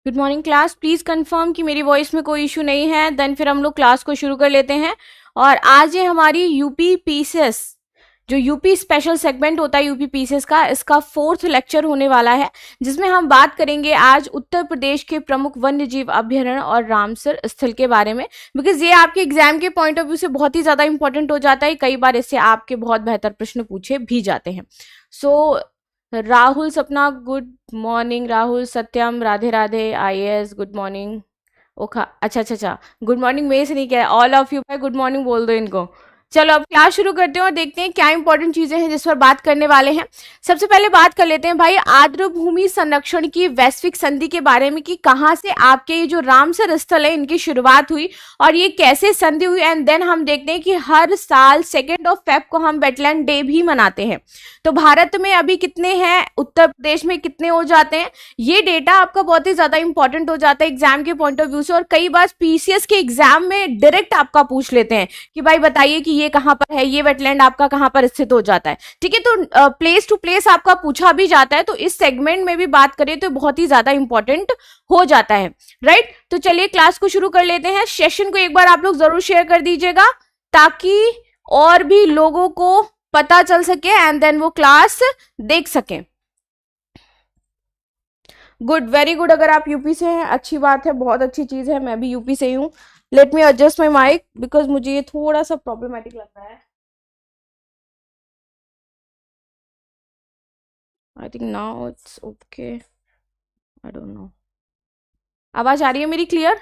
Good morning class, please confirm कि मेरी voice में कोई इशू नहीं है। देन फिर हम लोग क्लास को शुरू कर लेते हैं। और आज ये हमारी यूपी पीसीएस, जो यूपी स्पेशल सेगमेंट होता है यूपी पीसीएस का, इसका 4th लेक्चर होने वाला है, जिसमें हम बात करेंगे आज उत्तर प्रदेश के प्रमुख वन्य जीव अभ्यारण्य और रामसर स्थल के बारे में। बिकॉज ये आपके एग्जाम के पॉइंट ऑफ व्यू से बहुत ही ज़्यादा इंपॉर्टेंट हो जाता है। कई बार इससे आपके बहुत बेहतर प्रश्न पूछे भी जाते हैं। So Rahul Sapna, good morning. Rahul Satyam, Radhe Radhe. IAS, good morning. ओखा, अच्छा, गुड मॉर्निंग मेरे से नहीं कह, ऑल ऑफ यू भाई गुड मॉर्निंग बोल दो इनको। चलो अब क्लास शुरू करते हैं और देखते हैं क्या इंपॉर्टेंट चीजें हैं जिस पर बात करने वाले हैं। सबसे पहले बात कर लेते हैं भाई आर्द्र भूमि संरक्षण की वैश्विक संधि के बारे में, कि कहाँ से आपके ये जो रामसर स्थल है इनकी शुरुआत हुई और ये कैसे संधि हुई। एंड देन हम देखते हैं कि हर साल 2 फेब को हम वेटलैंड डे भी मनाते हैं। तो भारत में अभी कितने हैं, उत्तर प्रदेश में कितने हो जाते हैं, ये डेटा आपका बहुत ही ज्यादा इंपॉर्टेंट हो जाता है एग्जाम के पॉइंट ऑफ व्यू से। और कई बार पीसीएस के एग्जाम में डायरेक्ट आपका पूछ लेते हैं कि भाई बताइए कि ये कहाँ पर है, ये वेटलैंड आपका कहाँ पर स्थित हो जाता है। ठीक है, तो प्लेस टू प्लेस आपका पूछा भी जाता है, तो इस सेगमेंट में भी बात करें तो बहुत ही ज्यादा इंपॉर्टेंट हो जाता है। राइट, तो चलिए क्लास को शुरू कर लेते हैं। सेशन को एक बार आप लोग जरूर शेयर कर दीजिएगा ताकि और भी लोगों को पता चल सके एंड देन वो क्लास देख सकें। Good, very good. अगर आप यूपी से हैं अच्छी बात है, बहुत अच्छी चीज है। मैं भी यूपी से ही हूँ। Let me adjust my mike because मुझे ये थोड़ा सा प्रॉब्लमेटिक लग रहा है। I think now it's okay, I don't know. आवाज आ रही है मेरी क्लियर?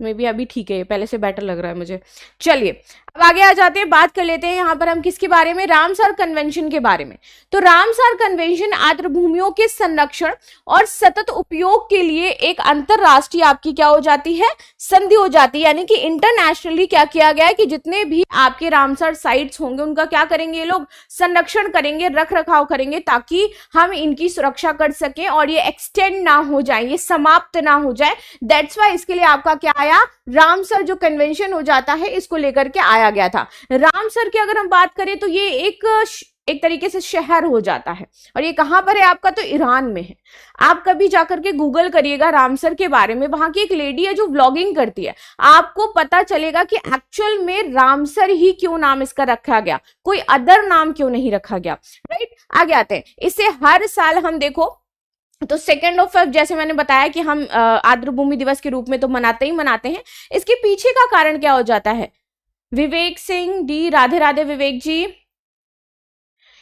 मे बी अभी ठीक है, पहले से बेटर लग रहा है मुझे। चलिए अब आगे आ जाते हैं, बात कर लेते हैं यहाँ पर हम किसके बारे में, रामसर कन्वेंशन के बारे में। तो रामसर कन्वेंशन आर्द्र भूमियों के संरक्षण और सतत उपयोग के लिए एक अंतरराष्ट्रीय आपकी क्या हो जाती है, संधि हो जाती है। यानी कि इंटरनेशनली क्या किया गया है कि जितने भी आपके रामसर साइट्स होंगे उनका क्या करेंगे ये लोग, संरक्षण करेंगे, रख रखाव करेंगे, ताकि हम इनकी सुरक्षा कर सकें और ये एक्सटेंड ना हो जाए, ये समाप्त ना हो जाए। दैट्स वाई इसके लिए आपका क्या आया, रामसर जो कन्वेंशन हो जाता है इसको लेकर के आया गया था। रामसर की अगर हम बात करें तो ये एक तरीके से शहर हो जाता है और ये कहां पर है आपका, तो ईरान में है। आप कभी जाकर के गूगल करिएगा रामसर के बारे में, वहां की एक लेडी है जो व्लॉगिंग करती है, आपको पता चलेगा कि एक्चुअल में रामसर ही क्यों नाम इसका रखा गया, कोई अदर नाम क्यों नहीं रखा गया। राइट, आगे आते हैं। इसे हर साल हम देखो तो 2 फेब जैसे मैंने बताया कि हम आर्द्र भूमि दिवस के रूप में तो मनाते ही मनाते हैं। इसके पीछे का कारण क्या हो जाता है, विवेक सिंह डी, राधे राधे विवेक जी।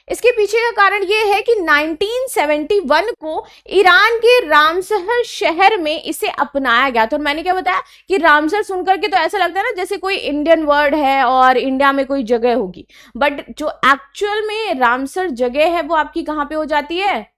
इसके पीछे का कारण यह है कि 1971 को ईरान के रामसर शहर में इसे अपनाया गया था। और मैंने क्या बताया कि रामसर सुनकर के तो ऐसा लगता है ना जैसे कोई इंडियन वर्ड है और इंडिया में कोई जगह होगी, बट जो एक्चुअल में रामसर जगह है वो आपकी कहां पे हो जाती है,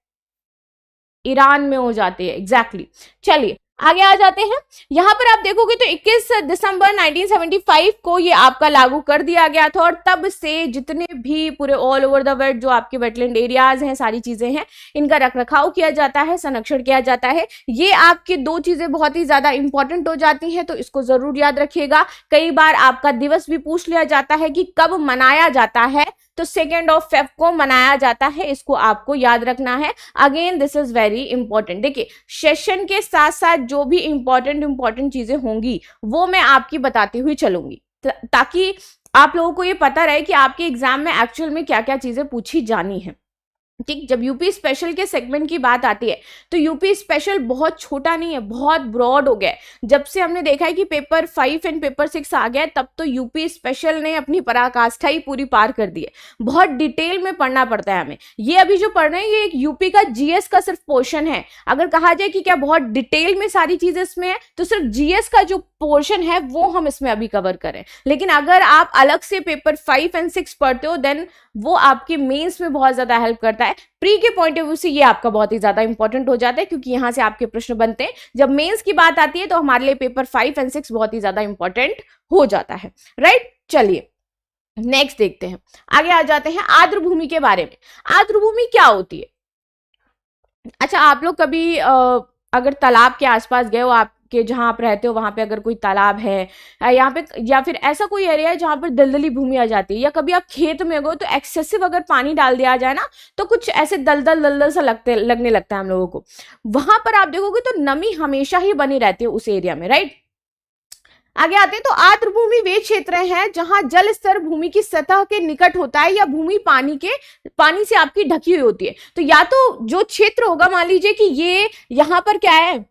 ईरान में हो जाती है। एग्जैक्टली चलिए आगे आ जाते हैं। यहां पर आप देखोगे तो 21 दिसंबर 1975 को ये आपका लागू कर दिया गया था और तब से जितने भी पूरे ऑल ओवर द वर्ल्ड जो आपके वेटलैंड एरियाज हैं, सारी चीजें हैं, इनका रखरखाव किया जाता है, संरक्षण किया जाता है। ये आपके 2 चीजें बहुत ही ज्यादा इंपॉर्टेंट हो जाती हैं, तो इसको जरूर याद रखिएगा। कई बार आपका दिवस भी पूछ लिया जाता है कि कब मनाया जाता है, तो 2 फेब को मनाया जाता है, इसको आपको याद रखना है। Again this is very important. देखिए सेशन के साथ साथ जो भी इंपॉर्टेंट चीजें होंगी वो मैं आपकी बताती हुई चलूंगी, ताकि आप लोगों को ये पता रहे कि आपके एग्जाम में एक्चुअल में क्या क्या चीजें पूछी जानी है। ठीक, जब यूपी स्पेशल के सेगमेंट की बात आती है तो यूपी स्पेशल बहुत छोटा नहीं है, बहुत ब्रॉड हो गया है। जब से हमने देखा है कि पेपर 5 एंड पेपर 6 आ गया तब तो यूपी स्पेशल ने अपनी पराकाष्ठा ही पूरी पार कर दी है। बहुत डिटेल में पढ़ना पड़ता है हमें। ये अभी जो पढ़ रहे हैं ये एक यूपी का जीएस का सिर्फ पोर्शन है। अगर कहा जाए कि क्या बहुत डिटेल में सारी चीजें इसमें है, तो सिर्फ जीएस का जो पोर्शन है वो हम इसमें अभी कवर करें। लेकिन अगर आप अलग से पेपर 5 एंड 6 पढ़ते हो देन वो आपके मेंस में बहुत ज्यादा हेल्प करता है। प्री के पॉइंट ऑफ व्यू से ये आपका बहुत ही ज्यादा इंपॉर्टेंट हो जाता है, क्योंकि यहां से आपके प्रश्न बनते हैं। जब मेंस की बात आती है तो हमारे लिए पेपर 5 एंड 6 बहुत ही ज्यादा इंपॉर्टेंट हो जाता है। राइट, चलिए नेक्स्ट देखते हैं, आगे आ जाते हैं आर्द्र भूमि के बारे में। आर्द्र भूमि क्या होती है? अच्छा, आप लोग कभी अगर तालाब के आसपास गए हो, आप के जहां आप रहते हो वहां पे अगर कोई तालाब है यहाँ पे, या फिर ऐसा कोई एरिया है जहां पर दलदली भूमि आ जाती है, या कभी आप खेत में गए तो एक्सेसिव अगर पानी डाल दिया जाए ना तो कुछ ऐसे दलदल दलदल सा लगने लगता है हम लोगों को, वहां पर आप देखोगे तो नमी हमेशा ही बनी रहती है उस एरिया में, राइट। आगे आते हैं तो आर्द्र भूमि वे क्षेत्र हैं जहां जल स्तर भूमि की सतह के निकट होता है या भूमि पानी से आपकी ढकी हुई होती है। तो या तो जो क्षेत्र होगा, मान लीजिए कि ये यहां पर क्या है,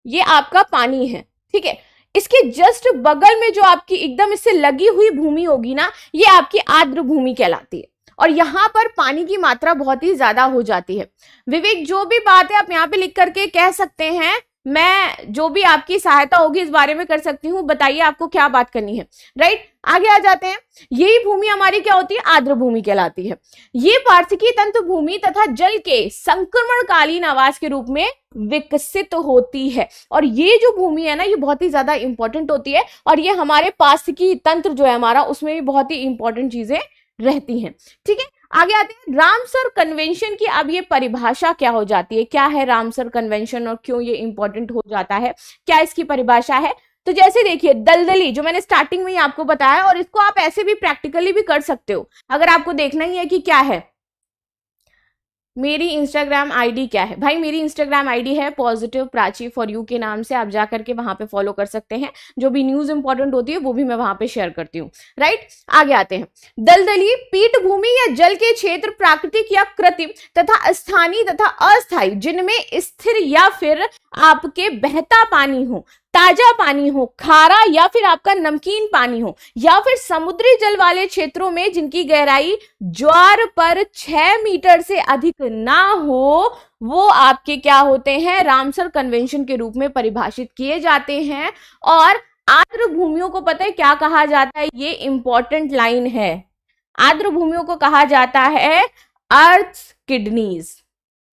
ये आपका पानी है, ठीक है, इसके जस्ट बगल में जो आपकी एकदम इससे लगी हुई भूमि होगी ना, ये आपकी आर्द्र भूमि कहलाती है, और यहां पर पानी की मात्रा बहुत ही ज्यादा हो जाती है। विवेक, जो भी बात है आप यहाँ पे लिख करके कह सकते हैं, मैं जो भी आपकी सहायता होगी इस बारे में कर सकती हूँ, बताइए आपको क्या बात करनी है, राइट। आगे आ जाते हैं, यही भूमि हमारी क्या होती है, आर्द्र भूमि कहलाती है। ये पार्थिकी तंत्र भूमि तथा जल के संक्रमणकालीन आवास के रूप में विकसित होती है, और ये जो भूमि है ना, ये बहुत ही ज्यादा इंपॉर्टेंट होती है, और ये हमारे पार्थिकी तंत्र जो है हमारा, उसमें भी बहुत ही इंपॉर्टेंट चीजें रहती हैं, ठीक है। आगे आते हैं, रामसर कन्वेंशन की अब ये परिभाषा क्या हो जाती है, क्या है रामसर कन्वेंशन और क्यों ये इंपॉर्टेंट हो जाता है, क्या इसकी परिभाषा है। तो जैसे देखिए, दलदली जो मैंने स्टार्टिंग में ही आपको बताया, और इसको आप ऐसे भी प्रैक्टिकली भी कर सकते हो, अगर आपको देखना ही है कि क्या है। मेरी इंस्टाग्राम आईडी क्या है भाई, मेरी इंस्टाग्राम आईडी है पॉजिटिव प्राची फॉर यू के नाम से, आप जा करके वहां पे फॉलो कर सकते हैं, जो भी न्यूज इंपॉर्टेंट होती है वो भी मैं वहां पे शेयर करती हूँ, राइट। आगे आते हैं, दलदली पीठ भूमि या जल के क्षेत्र प्राकृतिक या कृत्रिम तथा स्थानीय तथा अस्थायी, जिनमें स्थिर या फिर आपके बहता पानी हो, ताजा पानी हो, खारा या फिर आपका नमकीन पानी हो, या फिर समुद्री जल वाले क्षेत्रों में जिनकी गहराई ज्वार पर 6 मीटर से अधिक ना हो, वो आपके क्या होते हैं, रामसर कन्वेंशन के रूप में परिभाषित किए जाते हैं। और आर्द्र भूमियों को पता है क्या कहा जाता है, ये इंपॉर्टेंट लाइन है, आर्द्र भूमियों को कहा जाता है अर्थ किडनीज,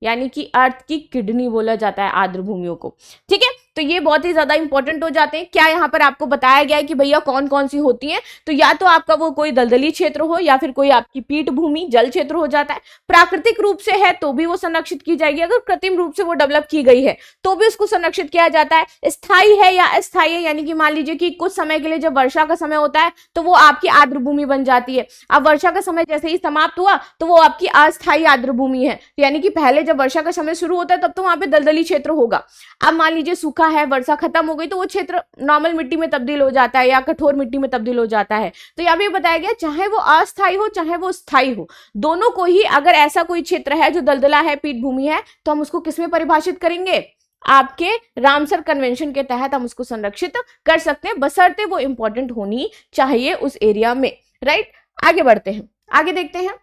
यानी कि अर्थ की किडनी बोला जाता है आर्द्र भूमियों को, ठीक है। तो ये बहुत ही ज्यादा इंपॉर्टेंट हो जाते हैं। क्या यहाँ पर आपको बताया गया है कि भैया कौन कौन सी होती हैं, तो या तो आपका वो कोई दलदली क्षेत्र हो, या फिर कोई आपकी पीठ भूमि जल क्षेत्र हो जाता है। प्राकृतिक रूप से है तो भी वो संरक्षित की जाएगी, अगर कृत्रिम रूप से वो डेवलप की गई है तो भी उसको संरक्षित किया जाता है। स्थायी है या अस्थायी है, यानी कि मान लीजिए कि कुछ समय के लिए जब वर्षा का समय होता है तो वो आपकी आर्द्र भूमि बन जाती है। अब वर्षा का समय जैसे ही समाप्त हुआ तो वो आपकी अस्थायी आर्द्र भूमि है, यानी कि पहले जब वर्षा का समय शुरू होता है तब तो वहां पे दलदली क्षेत्र होगा। अब मान लीजिए सूखा है, वर्षा खत्म हो गई, तो वो क्षेत्र नॉर्मल मिट्टी में तब्दील हो जाता है या कठोर मिट्टी में तब्दील हो जाता है। तो यहाँ पे बताया गया चाहे वो अस्थायी हो चाहे वो स्थायी हो, दोनों को ही, अगर ऐसा कोई क्षेत्र है जो दलदला है, पीठ भूमि है, तो हम उसको किसमें परिभाषित करेंगे, आपके रामसर कन्वेंशन के तहत हम उसको संरक्षित कर सकते हैं, बशर्ते वो इंपॉर्टेंट होनी चाहिए उस एरिया में, राइट। आगे बढ़ते हैं, आगे देखते हैं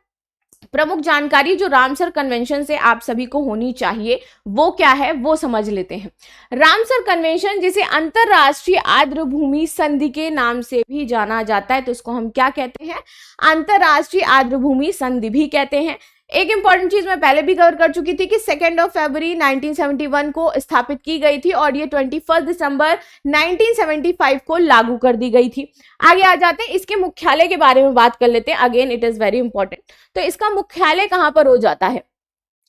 प्रमुख जानकारी जो रामसर कन्वेंशन से आप सभी को होनी चाहिए वो क्या है, वो समझ लेते हैं। रामसर कन्वेंशन जिसे अंतरराष्ट्रीय आर्द्र भूमि संधि के नाम से भी जाना जाता है, तो इसको हम क्या कहते हैं, अंतरराष्ट्रीय आर्द्र भूमि संधि भी कहते हैं। एक इंपॉर्टेंट चीज मैं पहले भी कवर कर चुकी थी कि 2 फरवरी 1971 को स्थापित की गई थी और ये 21 दिसंबर 1975 को लागू कर दी गई थी। आगे आ जाते हैं, इसके मुख्यालय के बारे में बात कर लेते हैं, again it is very important. तो इसका मुख्यालय कहां पर हो जाता है,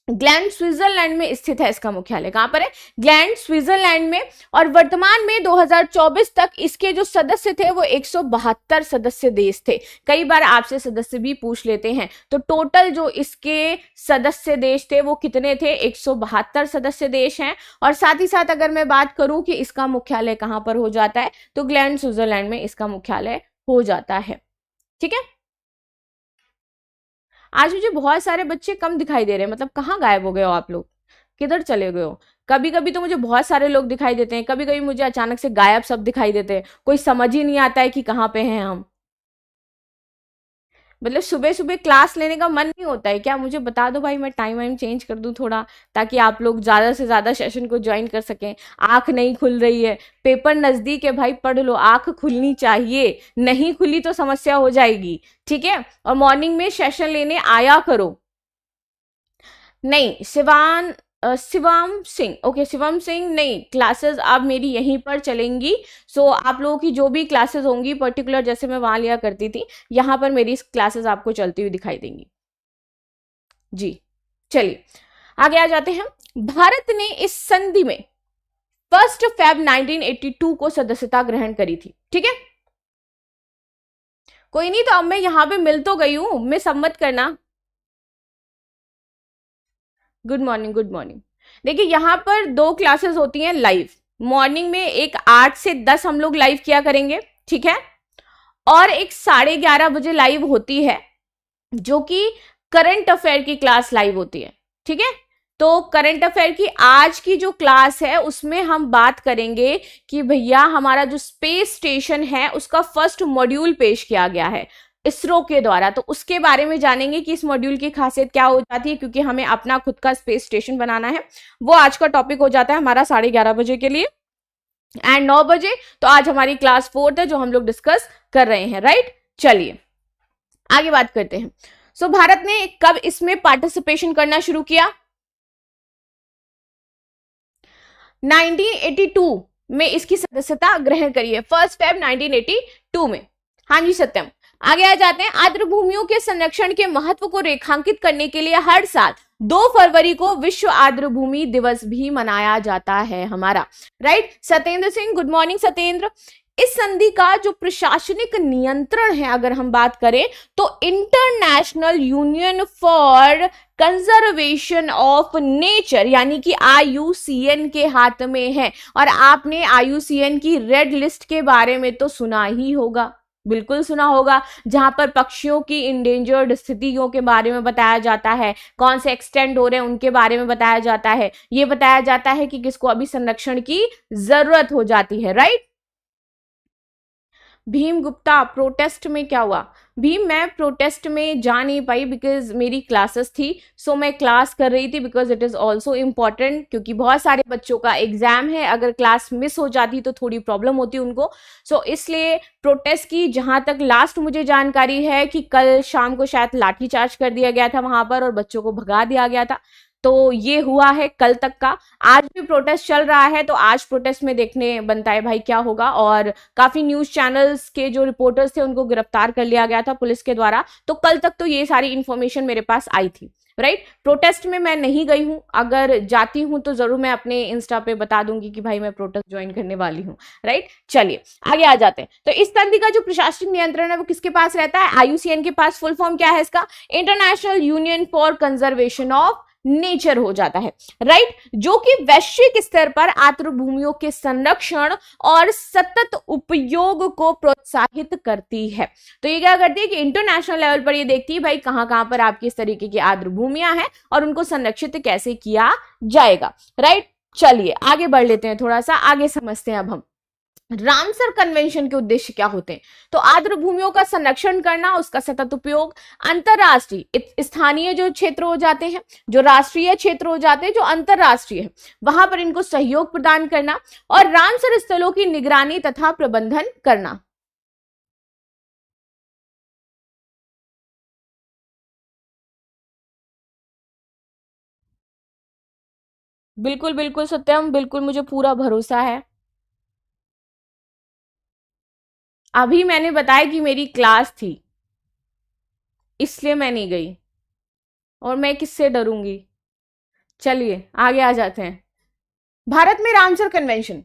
ग्लैंड स्विट्जरलैंड में स्थित है। इसका मुख्यालय कहां पर है, ग्लैंड स्विट्जरलैंड में। और वर्तमान में 2024 तक इसके जो सदस्य थे वो 172 सदस्य देश थे। कई बार आपसे सदस्य भी पूछ लेते हैं, तो टोटल जो इसके सदस्य देश थे वो कितने थे, 172 सदस्य देश हैं। और साथ ही साथ अगर मैं बात करूं कि इसका मुख्यालय कहां पर हो जाता है, तो ग्लैंड स्विट्जरलैंड में इसका मुख्यालय हो जाता है, ठीक है। आज मुझे बहुत सारे बच्चे कम दिखाई दे रहे हैं, मतलब कहाँ गायब हो गए हो आप लोग, किधर चले गए हो। कभी कभी तो मुझे बहुत सारे लोग दिखाई देते हैं, कभी कभी मुझे अचानक से गायब सब दिखाई देते हैं, कोई समझ ही नहीं आता है कि कहाँ पे हैं हम। मतलब सुबह सुबह क्लास लेने का मन नहीं होता है क्या, मुझे बता दो भाई, मैं टाइम वाइम चेंज कर दूं थोड़ा, ताकि आप लोग ज़्यादा से ज़्यादा सेशन को ज्वाइन कर सकें। आंख नहीं खुल रही है, पेपर नज़दीक है भाई, पढ़ लो, आंख खुलनी चाहिए, नहीं खुली तो समस्या हो जाएगी, ठीक है। और मॉर्निंग में सेशन लेने आया करो। नहीं शिवम सिंह, ओके शिवम सिंह, नहीं क्लासेस अब मेरी यहीं पर चलेंगी। सो आप लोगों की जो भी क्लासेस होंगी पर्टिकुलर, जैसे मैं वहां लिया करती थी, यहाँ पर मेरी क्लासेस आपको चलती हुई दिखाई देंगी जी। चलिए आगे आ जाते हैं। भारत ने इस संधि में 1 Feb 1982 को सदस्यता ग्रहण करी थी। ठीक है, कोई नहीं, तो अब मैं यहां पे मिल तो गई हूं, मैं सम्मत करना। Good morning, good morning. देखिए यहां पर 2 क्लासेस होती हैं लाइव। मॉर्निंग में एक 8 से 10 हम लोग लाइव किया करेंगे, ठीक है, और एक 11:30 बजे लाइव होती है जो कि करंट अफेयर की क्लास लाइव होती है। ठीक है, तो करंट अफेयर की आज की जो क्लास है उसमें हम बात करेंगे कि भैया हमारा जो स्पेस स्टेशन है उसका फर्स्ट मॉड्यूल पेश किया गया है इसरो के द्वारा, तो उसके बारे में जानेंगे कि इस मॉड्यूल की खासियत क्या हो जाती है, क्योंकि हमें अपना खुद का स्पेस स्टेशन बनाना है। वो आज का टॉपिक हो जाता है हमारा 11:30 बजे के लिए, एंड 9 बजे तो आज हमारी क्लास 4th है जो हम लोग डिस्कस कर रहे हैं, राइट। चलिए आगे बात करते हैं। सो भारत ने कब इसमें पार्टिसिपेशन करना शुरू किया? 1982 में इसकी सदस्यता ग्रहण करी है, 1 Feb 1982 में। हाँ जी सत्यम, आगे आ जाते हैं। आर्द्र भूमियों के संरक्षण के महत्व को रेखांकित करने के लिए हर साल 2 फरवरी को विश्व आर्द्र भूमि दिवस भी मनाया जाता है हमारा, right. Satyendra Singh, good morning Satyendra. इस संधि का जो प्रशासनिक नियंत्रण है अगर हम बात करें तो international union for conservation of nature यानी कि IUCN के हाथ में है। और आपने IUCN की रेड लिस्ट के बारे में तो सुना ही होगा, बिल्कुल सुना होगा, जहां पर पक्षियों की इंडेंजर्ड स्थितियों के बारे में बताया जाता है, कौन से एक्सटेंड हो रहे हैं उनके बारे में बताया जाता है, ये बताया जाता है कि किसको अभी संरक्षण की जरूरत हो जाती है, राइट। भीम गुप्ता, प्रोटेस्ट में क्या हुआ? भीम, मैं प्रोटेस्ट में जा नहीं पाई बिकॉज मेरी क्लासेस थी, सो मैं क्लास कर रही थी because it is also important, क्योंकि बहुत सारे बच्चों का एग्जाम है, अगर क्लास मिस हो जाती तो थोड़ी प्रॉब्लम होती उनको। सो इसलिए प्रोटेस्ट की जहां तक लास्ट मुझे जानकारी है कि कल शाम को शायद लाठीचार्ज कर दिया गया था वहां पर और बच्चों को भगा दिया गया था, तो ये हुआ है कल तक का। आज भी प्रोटेस्ट चल रहा है, तो आज प्रोटेस्ट में देखने बनता है भाई क्या होगा। और काफी न्यूज चैनल्स के जो रिपोर्टर्स थे उनको गिरफ्तार कर लिया गया था पुलिस के द्वारा, तो कल तक तो ये सारी इंफॉर्मेशन मेरे पास आई थी, राइट। प्रोटेस्ट में मैं नहीं गई हूं, अगर जाती हूं तो जरूर मैं अपने इंस्टा पे बता दूंगी कि भाई मैं प्रोटेस्ट ज्वाइन करने वाली हूं, राइट। चलिए आगे आ जाते हैं। तो इस संधि का जो प्रशासनिक नियंत्रण है वो किसके पास रहता है? IUCN के पास। फुल फॉर्म क्या है इसका? International union for conservation of nature हो जाता है, राइट, जो कि वैश्विक स्तर पर आर्द्र भूमियों के संरक्षण और सतत उपयोग को प्रोत्साहित करती है। तो ये क्या करती है कि इंटरनेशनल लेवल पर ये देखती है भाई कहां पर आपकी इस तरीके की आर्द्र भूमियां हैं और उनको संरक्षित कैसे किया जाएगा, राइट। चलिए आगे बढ़ लेते हैं, थोड़ा सा आगे समझते हैं अब हम रामसर कन्वेंशन के उद्देश्य क्या होते हैं। तो आर्द्र भूमियों का संरक्षण करना, उसका सतत उपयोग, अंतरराष्ट्रीय स्थानीय जो क्षेत्र हो जाते हैं, जो राष्ट्रीय क्षेत्र हो जाते हैं, जो अंतरराष्ट्रीय है वहां पर इनको सहयोग प्रदान करना, और रामसर स्थलों की निगरानी तथा प्रबंधन करना। बिल्कुल बिल्कुल सत्यम, बिल्कुल मुझे पूरा भरोसा है। अभी मैंने बताया कि मेरी क्लास थी इसलिए मैं नहीं गई, और मैं किससे डरूंगी। चलिए आगे आ जाते हैं। भारत में रामसर कन्वेंशन,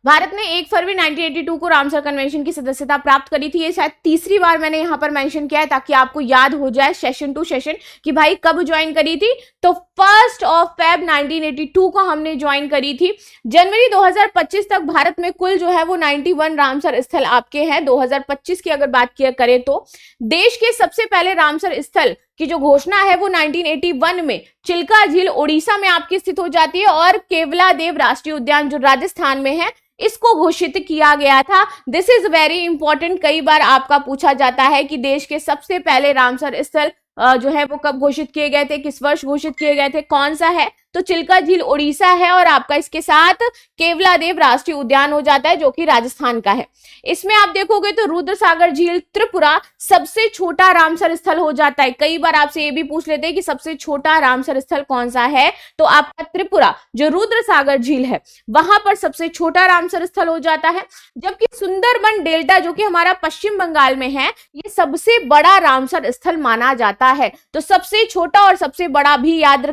भारत ने 1 फरवरी 1982 को रामसर कन्वेंशन की सदस्यता प्राप्त करी थी। ये शायद तीसरी बार मैंने यहां पर मेंशन किया है ताकि आपको याद हो जाए सेशन टू सेशन कि भाई कब ज्वाइन करी थी। तो 1 Feb 1982 को हमने ज्वाइन करी थी। जनवरी 2025 तक भारत में कुल जो है वो 91 रामसर स्थल आपके हैं। 2025 की अगर बात किया करें तो देश के सबसे पहले रामसर स्थल की जो घोषणा है वो 1981 में चिल्का झील ओडिशा में आपकी स्थित हो जाती है, और केवलादेव राष्ट्रीय उद्यान जो राजस्थान में है इसको घोषित किया गया था। दिस इज वेरी इंपॉर्टेंट, कई बार आपका पूछा जाता है कि देश के सबसे पहले रामसर स्थल जो है वो कब घोषित किए गए थे, किस वर्ष घोषित किए गए थे, कौन सा है? तो चिल्का झील ओडिशा है, और आपका इसके साथ केवलादेव राष्ट्रीय उद्यान हो जाता है जो कि राजस्थान का है। इसमें आप देखोगे तो रुद्रसागर झील त्रिपुरा सबसे छोटा रामसर स्थल हो जाता है। कई बार आपसे ये भी पूछ लेते हैं कि सबसे छोटा रामसर स्थल कौन सा है, तो आपका त्रिपुरा जो रुद्रसागर झील है वहां पर सबसे छोटा रामसर स्थल हो जाता है। जबकि सुंदरबन डेल्टा जो कि हमारा पश्चिम बंगाल में है ये सबसे बड़ा रामसर स्थल माना जाता है। तो सबसे छोटा और सबसे बड़ा भी याद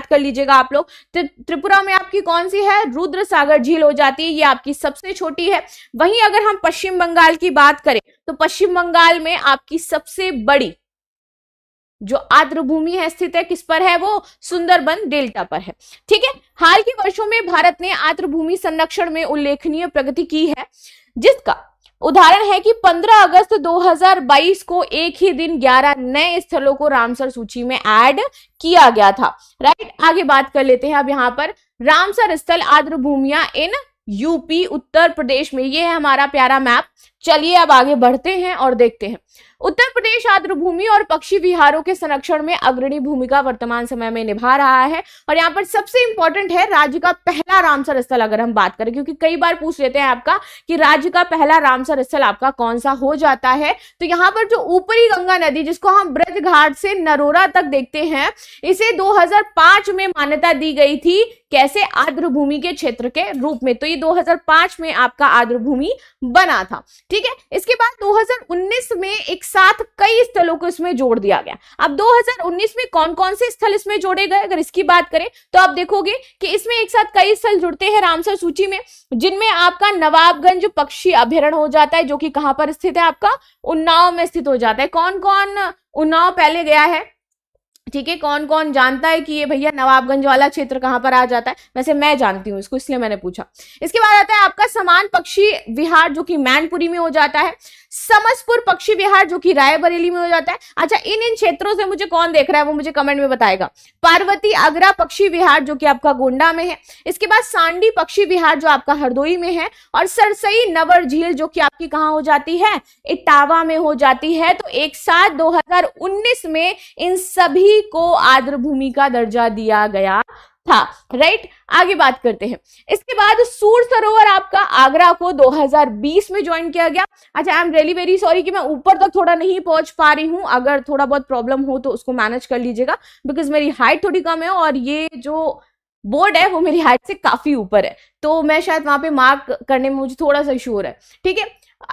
कर लीजिएगा आप लोग। त्रिपुरा में आपकी कौन सी है, रुद्र सागर झील हो जाती है, ये आपकी सबसे छोटी है। वहीं अगर हम पश्चिम बंगाल की बात करें तो पश्चिम बंगाल में आपकी सबसे बड़ी जो आर्द्र भूमि है स्थित है, किस पर है, वो सुंदरबन डेल्टा पर है। ठीक है, हाल के वर्षों में भारत ने आर्द्र भूमि संरक्षण में उल्लेखनीय प्रगति की है, जिसका उदाहरण है कि 15 अगस्त 2022 को एक ही दिन 11 नए स्थलों को रामसर सूची में ऐड किया गया था। राइट, आगे बात कर लेते हैं अब यहाँ पर रामसर स्थल आर्द्र भूमियां इन यूपी उत्तर प्रदेश में, ये है हमारा प्यारा मैप। चलिए अब आगे बढ़ते हैं और देखते हैं। उत्तर प्रदेश आर्द्र भूमि और पक्षी विहारों के संरक्षण में अग्रणी भूमिका वर्तमान समय में निभा रहा है। और यहाँ पर सबसे इंपॉर्टेंट है राज्य का पहला रामसर स्थल, अगर हम बात करें, क्योंकि कई बार पूछ लेते हैं आपका कि राज्य का पहला रामसर स्थल आपका कौन सा हो जाता है। तो यहाँ पर जो ऊपरी गंगा नदी, जिसको हम ब्रज घाट से नरोरा तक देखते हैं, इसे 2005 में मान्यता दी गई थी, कैसे, आर्द्र भूमि के क्षेत्र के रूप में। तो ये 2005 में आपका आर्द्र भूमि बना था। ठीक है, इसके बाद 2019 में एक साथ कई स्थलों को इसमें जोड़ दिया गया। अब 2019 में कौन कौन से स्थल इसमें जोड़े गए, अगर इसकी बात करें तो आप देखोगे कि इसमें एक साथ कई स्थल जुड़ते हैं रामसर सूची में, जिनमें आपका नवाबगंज पक्षी अभयारण्य हो जाता है, जो कि कहां पर स्थित है, आपका उन्नाव में स्थित हो जाता है। कौन कौन उन्नाव पहले गया है, ठीक है, कौन कौन जानता है कि ये भैया नवाबगंज वाला क्षेत्र कहां पर आ जाता है? वैसे मैं जानती हूं इसको, इसलिए मैंने पूछा। इसके बाद आता है आपका समान पक्षी विहार, जो कि मैनपुरी में हो जाता है। समसपुर पक्षी विहार, जो कि रायबरेली में हो जाता है। अच्छा, इन क्षेत्रों से मुझे कौन देख रहा है वो मुझे कमेंट में बताएगा। पार्वती आगरा पक्षी विहार, जो कि आपका गोंडा में है। इसके बाद सांडी पक्षी विहार, जो आपका हरदोई में है। और सरसई नवर झील, जो कि आपकी कहां हो जाती है, इटावा में हो जाती है। तो एक साथ 2019 में इन सभी को आर्द्र भूमि का दर्जा दिया गया था। राइट, आगे बात करते हैं। इसके बाद सूर सरोवर आपका आगरा को 2020 में ज्वाइन किया गया। अच्छा, I am really very sorry कि मैं ऊपर तक थोड़ा नहीं पहुंच पा रही हूं, अगर थोड़ा बहुत प्रॉब्लम हो तो उसको मैनेज कर लीजिएगा, बिकॉज मेरी हाइट थोड़ी कम है और ये जो बोर्ड है वो मेरी हाइट से काफी ऊपर है, तो मैं शायद वहां पे मार्क करने में मुझे थोड़ा सा इशू हो रहा है। ठीक है,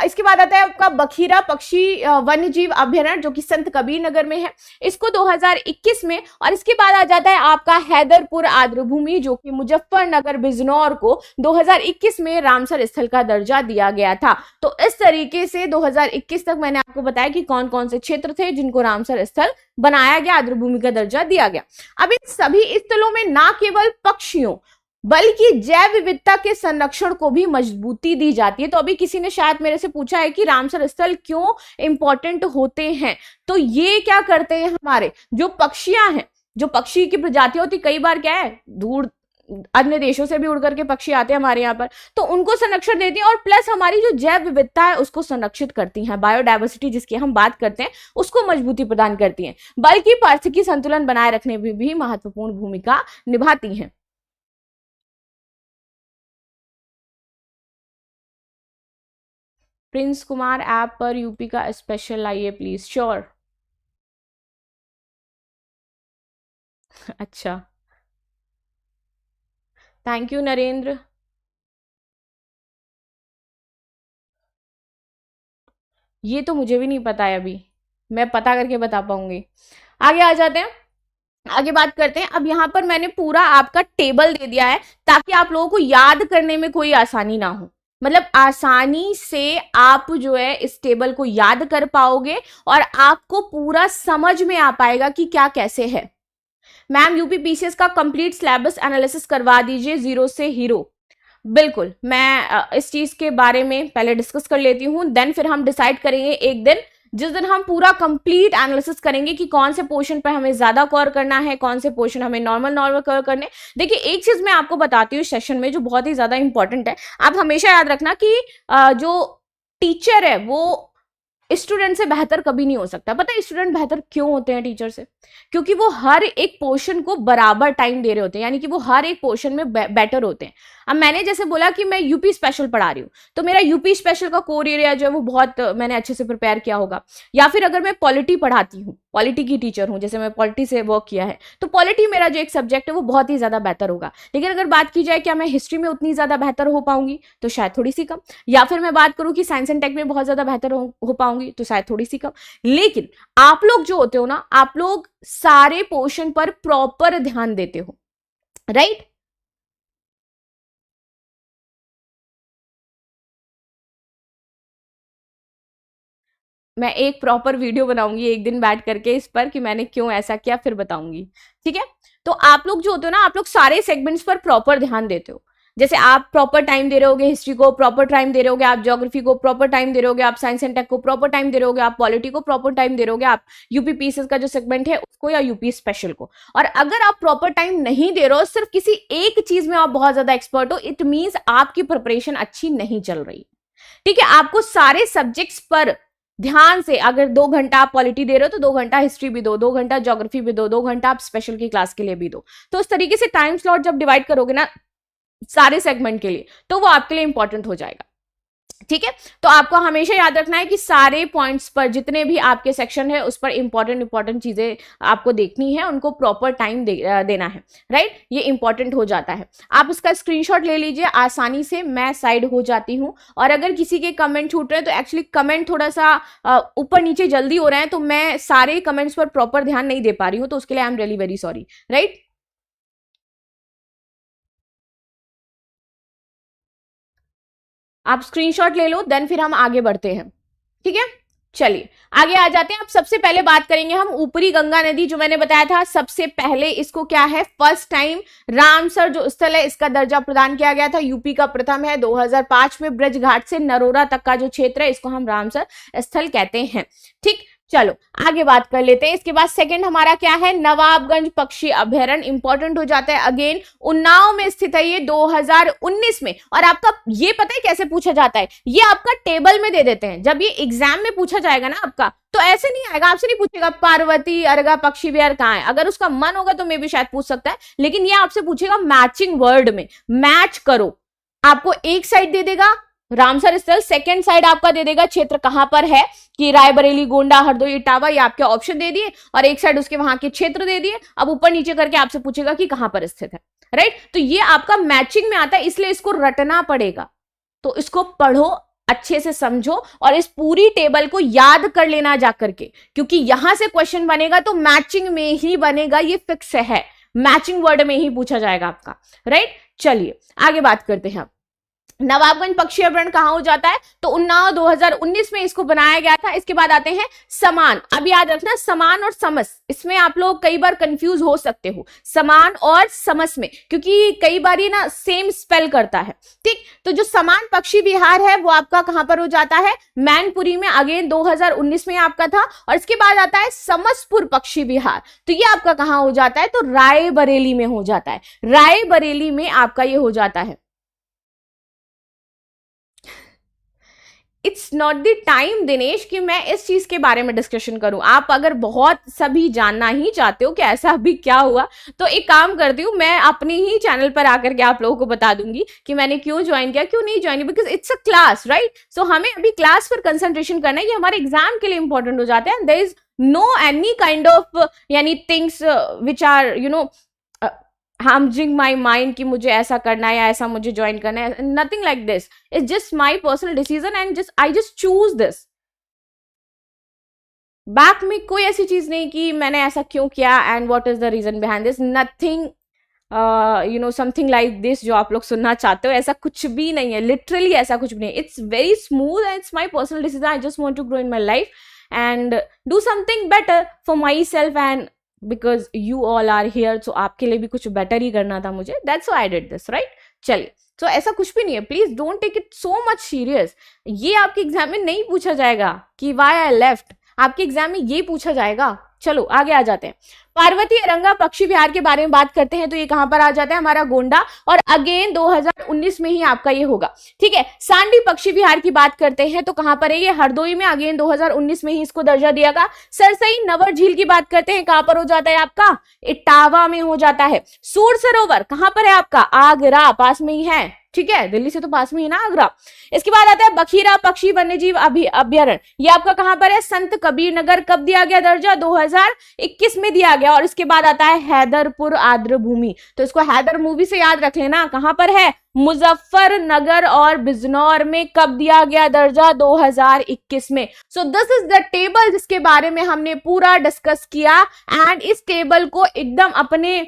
इसके बाद आता है आपका बखीरा पक्षी वन्य जीव अभयारण्य, जो कि संत कबीर नगर में है, इसको 2021 में। और इसके बाद आ जाता है आपका हैदरपुर आर्द्र भूमि, जो कि मुजफ्फरनगर बिजनौर को 2021 में रामसर स्थल का दर्जा दिया गया था। तो इस तरीके से 2021 तक मैंने आपको बताया कि कौन कौन से क्षेत्र थे जिनको रामसर स्थल बनाया गया, आर्द्र भूमि का दर्जा दिया गया। अब इन सभी स्थलों में ना केवल पक्षियों बल्कि जैव विविधता के संरक्षण को भी मजबूती दी जाती है। तो अभी किसी ने शायद मेरे से पूछा है कि रामसर स्थल क्यों इंपॉर्टेंट होते हैं, तो ये क्या करते हैं, हमारे जो पक्षियां हैं, जो पक्षी की प्रजातियां होती, कई बार क्या है, दूर अन्य देशों से भी उड़ करके पक्षी आते हैं हमारे यहाँ पर, तो उनको संरक्षण देती हैं और प्लस हमारी जो जैव विविधता है उसको संरक्षित करती हैं, बायोडाइवर्सिटी जिसकी हम बात करते हैं उसको मजबूती प्रदान करती हैं, बल्कि पारिस्थितिकी संतुलन बनाए रखने में भी महत्वपूर्ण भूमिका निभाती हैं। प्रिंस कुमार ऐप पर यूपी का स्पेशल लाइए प्लीज। श्योर। अच्छा, थैंक यू नरेंद्र। ये तो मुझे भी नहीं पता है, अभी मैं पता करके बता पाऊंगी। आगे आ जाते हैं, आगे बात करते हैं। अब यहाँ पर मैंने पूरा आपका टेबल दे दिया है ताकि आप लोगों को याद करने में कोई आसानी ना हो, मतलब आसानी से आप जो है इस टेबल को याद कर पाओगे और आपको पूरा समझ में आ पाएगा कि क्या कैसे है। मैम यूपी पीसीएस का कंप्लीट सिलेबस एनालिसिस करवा दीजिए, जीरो से हीरो। बिल्कुल, मैं इस चीज के बारे में पहले डिस्कस कर लेती हूँ, देन फिर हम डिसाइड करेंगे एक दिन, जिस दिन हम पूरा कंप्लीट एनालिसिस करेंगे कि कौन से पोर्शन पर हमें ज्यादा कवर करना है, कौन से पोर्शन हमें नॉर्मल कवर करने। देखिए, एक चीज मैं आपको बताती हूँ सेशन में जो बहुत ही ज्यादा इंपॉर्टेंट है, आप हमेशा याद रखना कि जो टीचर है वो स्टूडेंट से बेहतर कभी नहीं हो सकता। पता है स्टूडेंट बेहतर क्यों होते हैं टीचर से? क्योंकि वो हर एक पोर्शन को बराबर टाइम दे रहे होते हैं, यानी कि वो हर एक पोर्शन में बेटर होते हैं। अब मैंने जैसे बोला कि मैं यूपी स्पेशल पढ़ा रही हूँ, तो मेरा यूपी स्पेशल का कोर एरिया जो है वो बहुत मैंने अच्छे से प्रिपेयर किया होगा। या फिर अगर मैं पॉलिटी पढ़ाती हूँ, पॉलिटी की टीचर हूँ, जैसे मैं पॉलिटी से वर्क किया है, तो पॉलिटी मेरा जो एक सब्जेक्ट है वो बहुत ही ज्यादा बेहतर होगा। लेकिन अगर बात की जाए क्या मैं हिस्ट्री में उतनी ज्यादा बेहतर हो पाऊंगी, तो शायद थोड़ी सी कम। या फिर मैं बात करूँ कि साइंस एंड टेक में बहुत ज्यादा बेहतर हो पाऊंगी, तो शायद थोड़ी सी कम। लेकिन आप लोग जो होते हो ना, आप लोग सारे पोर्शन पर प्रॉपर ध्यान देते हो, राइट। मैं एक प्रॉपर वीडियो बनाऊंगी एक दिन बैठ करके इस पर कि मैंने क्यों ऐसा किया, फिर बताऊंगी, ठीक है। तो आप लोग जो होते हो ना, आप लोग सारे सेगमेंट्स पर प्रॉपर ध्यान देते हो। जैसे आप प्रॉपर टाइम दे रहे होगे हिस्ट्री को, प्रॉपर टाइम दे रहे होगे आप ज्योग्राफी को, प्रॉपर टाइम दे रहे होगे आप साइंस एंड टेक को, प्रॉपर टाइम दे रहे होगे आप पॉलिटी को, प्रॉपर टाइम दे रहे होगे आप यूपी पीसीएस का जो सेगमेंट है उसको या यूपी स्पेशल को। और अगर आप प्रॉपर टाइम नहीं दे रहे हो, सिर्फ किसी एक चीज में आप बहुत ज्यादा एक्सपर्ट हो, इट मीन्स आपकी प्रिपरेशन अच्छी नहीं चल रही, ठीक है। आपको सारे सब्जेक्ट्स पर ध्यान से, अगर 2 घंटा आप पॉलिटी दे रहे हो तो 2 घंटा हिस्ट्री भी दो, 2 घंटा ज्योग्राफी भी दो, 2 घंटा आप स्पेशल की क्लास के लिए भी दो। तो उस तरीके से टाइम स्लॉट जब डिवाइड करोगे ना सारे सेगमेंट के लिए, तो वो आपके लिए इंपॉर्टेंट हो जाएगा, ठीक है। तो आपको हमेशा याद रखना है कि सारे पॉइंट्स पर जितने भी आपके सेक्शन है उस पर इंपॉर्टेंट चीजें आपको देखनी है, उनको प्रॉपर टाइम देना है, राइट। ये इंपॉर्टेंट हो जाता है। आप इसका स्क्रीनशॉट ले लीजिए आसानी से, मैं साइड हो जाती हूं। और अगर किसी के कमेंट छूट रहे हैं तो एक्चुअली कमेंट थोड़ा सा ऊपर नीचे जल्दी हो रहे हैं, तो मैं सारे कमेंट्स पर प्रॉपर ध्यान नहीं दे पा रही हूँ, तो उसके लिए I am really very sorry, right. आप स्क्रीनशॉट ले लो, देन फिर हम आगे बढ़ते हैं, ठीक है। चलिए आगे आ जाते हैं। अब सबसे पहले बात करेंगे हम ऊपरी गंगा नदी, जो मैंने बताया था सबसे पहले इसको क्या है, फर्स्ट टाइम रामसर जो स्थल है इसका दर्जा प्रदान किया गया था, यूपी का प्रथम है। 2005 में ब्रज घाट से नरोरा तक का जो क्षेत्र है इसको हम रामसर स्थल कहते हैं, ठीक। चलो आगे बात कर लेते हैं। इसके बाद सेकंड हमारा क्या है, नवाबगंज पक्षी अभ्यारण्य, इंपॉर्टेंट हो जाता है, अगेन उन्नाव में स्थित है ये 2019 में। और आपका ये पता है कैसे पूछा जाता है, ये आपका टेबल में दे देते हैं। जब ये एग्जाम में पूछा जाएगा ना आपका, तो ऐसे नहीं आएगा, आपसे नहीं पूछेगा पार्वती अर्गा पक्षी विहार कहाँ है। अगर उसका मन होगा तो मे भी शायद पूछ सकता है, लेकिन ये आपसे पूछेगा मैचिंग वर्ड में, मैच करो। आपको एक साइड दे देगा रामसर स्थल, सेकंड साइड आपका दे देगा क्षेत्र कहां पर है, कि रायबरेली, गोंडा, हरदोई, इटावा, ये आपके ऑप्शन दे दिए, और एक साइड उसके वहां के क्षेत्र दे दिए। अब ऊपर नीचे करके आपसे पूछेगा कि कहां पर स्थित है, राइट। तो ये आपका मैचिंग में आता है, इसलिए इसको रटना पड़ेगा। तो इसको पढ़ो, अच्छे से समझो, और इस पूरी टेबल को याद कर लेना जाकर के, क्योंकि यहां से क्वेश्चन बनेगा तो मैचिंग में ही बनेगा, ये फिक्स है, मैचिंग वर्ड में ही पूछा जाएगा आपका, राइट। चलिए आगे बात करते हैं। नवाबगंज पक्षी अभ्यारण्य कहां हो जाता है, तो उन्नाव 2019 में इसको बनाया गया था। इसके बाद आते हैं समान। अब याद रखना समान और समस, इसमें आप लोग कई बार कंफ्यूज हो सकते हो समान और समस में, क्योंकि कई बार ये ना सेम स्पेल करता है, ठीक। तो जो समान पक्षी विहार है वो आपका कहां पर हो जाता है, मैनपुरी में, अगेन 2019 में आपका था। और इसके बाद आता है समसपुर पक्षी विहार, तो ये आपका कहां हो जाता है, तो रायबरेली में हो जाता है, रायबरेली में आपका ये हो जाता है। It's not the time Dinesh कि मैं इस चीज के बारे में डिस्कशन करूं। आप अगर बहुत सभी जानना ही चाहते हो कि ऐसा अभी क्या हुआ, तो एक काम करती हूँ, मैं अपने ही चैनल पर आकर के आप लोगों को बता दूंगी कि मैंने क्यों ज्वाइन किया, क्यों नहीं ज्वाइन किया, because it's a class, right. So हमें अभी क्लास पर कंसंट्रेशन करना है, ये हमारे एग्जाम के लिए इंपॉर्टेंट हो जाता है। There is no any kind of यानी things which are you know harming my mind कि मुझे ऐसा करना है या ऐसा मुझे ज्वाइन करना है, nothing like this. It's just my personal decision and I just choose this. Back में कोई ऐसी चीज नहीं कि मैंने ऐसा क्यों किया and what is the reason behind this, nothing you know something like this जो आप लोग सुनना चाहते हो, ऐसा कुछ भी नहीं है, लिटरली ऐसा कुछ भी नहीं। It's very smooth and it's my personal decision. I just want to grow in my life and do something better for my self and because you all are here, so आपके लिए भी कुछ better ही करना था मुझे, that's why I did this, right. चलिए, तो ऐसा कुछ भी नहीं है, please don't take it so much serious. ये आपके एग्जाम में नहीं पूछा जाएगा कि व्हाई आई लेफ्ट, आपके एग्जाम में ये पूछा जाएगा। चलो आगे आ जाते हैं। पार्वती अरंगा पक्षी विहार के बारे में बात करते हैं, तो ये कहां पर आ जाता है, हमारा गोंडा, और अगेन 2019 में ही आपका ये होगा, ठीक है। सांडी पक्षी विहार की बात करते हैं तो कहां पर है, ये हरदोई में, अगेन 2019 में ही इसको दर्जा दिया गया। सरसई नवर झील की बात करते हैं, कहां पर हो जाता है आपका, इटावा में हो जाता है। सूर सरोवर कहां पर है आपका, आगरा, पास में ही है, ठीक है, दिल्ली से तो पास में ही ना आगरा। इसके बाद आता है बखीरा पक्षी वन्यजीव अभ्यारण्य, ये आपका कहां पर है, संत कबीर नगर। कब दिया गया दर्जा, 2021 में दिया गया। और इसके बाद आता है हैदरपुर आर्द्र भूमि, तो इसको हैदर मूवी से याद रख लेना, कहां पर है, मुजफ्फरनगर और बिजनौर में। कब दिया गया दर्जा, 2021 में। So this is the table जिसके बारे में हमने पूरा डिस्कस किया, एंड इस टेबल को एकदम अपने